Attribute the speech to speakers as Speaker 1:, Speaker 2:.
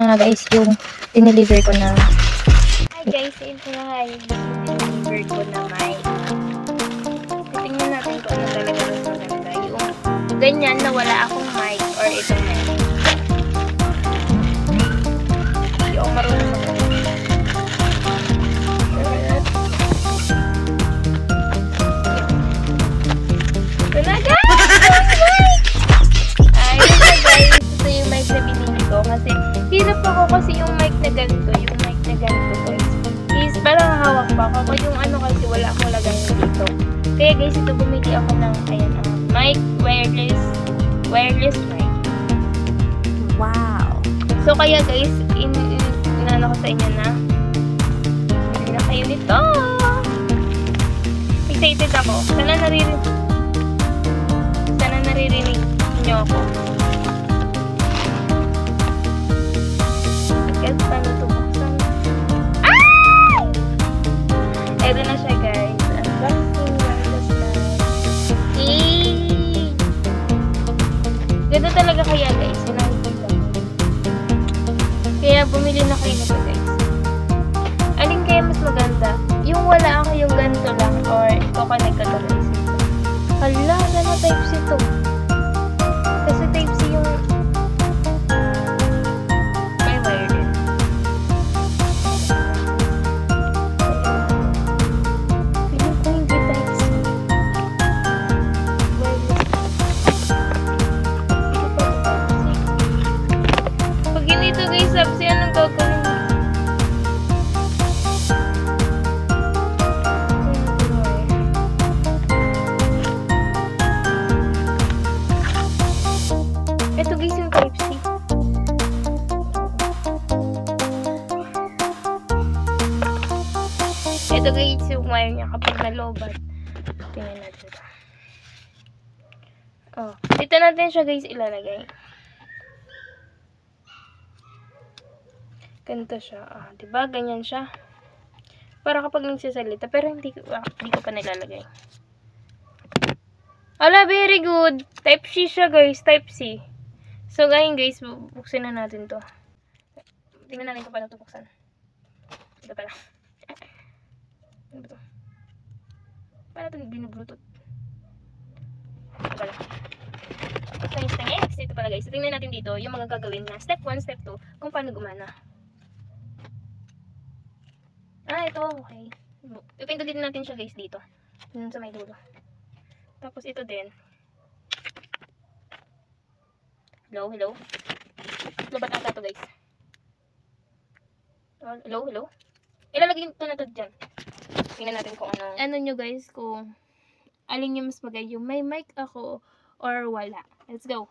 Speaker 1: na nga guys yung dineliver ko na.
Speaker 2: Hi guys, ito na nga yung dineliver ko na mic. Tingnan natin kung ano talaga mas maganda. Yung ganyan na wala akong mic or itong mic. Hindi ako marunong ito na guys! Ayun na guys, ito yung mic na binili ko kasi hirap ako kasi yung mic na ganito guys is parang hawak pa ako yung ano kasi wala akong lagayan dito. Kaya guys, ito bumili ako ng ayan, mic, wireless mic.
Speaker 1: Wow!
Speaker 2: So kaya guys, inaano ko sa inyo na bumili na kayo nito. Excited ako. Sana naririnig niyo ako. Agad paano ito buksan? Ah! Ito na siya guys. Unboxing wireless mic. Ganda talaga kaya guys. Yun ang ganda. Kaya bumili na kayo nito guys. Alin kaya mas maganda? Yung wala ako yung ganito lang or iko-connect ka to guys. Hala, sana type C to. Kasi type C yung may wireless. Piling ko hindi type C. Wireless. Pag ganito guys, sabi siya anong gagawin? Ito guys yung type C. Ito guys yung wire niya kapag nalobat. Tingnan natin ito. Oh, dito natin siya guys ilalagay. Ganito siya. Ah, diba? Ganyan siya. Para kapag nagsasalita. Pero hindi ko pa nilalagay. Ala, very good. Type C siya guys. Type C. So, guys, buksan na natin to. Tingnan natin kung paano ito buksan. Ito pala. Ano ba ito? Paano ito binubluetooth? Ito pala. Tangis. Ito pala guys. Tingnan natin dito yung mga gagawin na step 1, step 2 kung paano gumana. Ah, ito. Okay. Ipindutin natin siya guys dito. Sa may dulo. Tapos ito din. Hello? Lobat ata to guys. Hello? Ilalagay ito na to dyan. Tingnan natin kung ano. Ano nyo guys, kung alin yung mas magay yung may mic ako or wala. Let's go.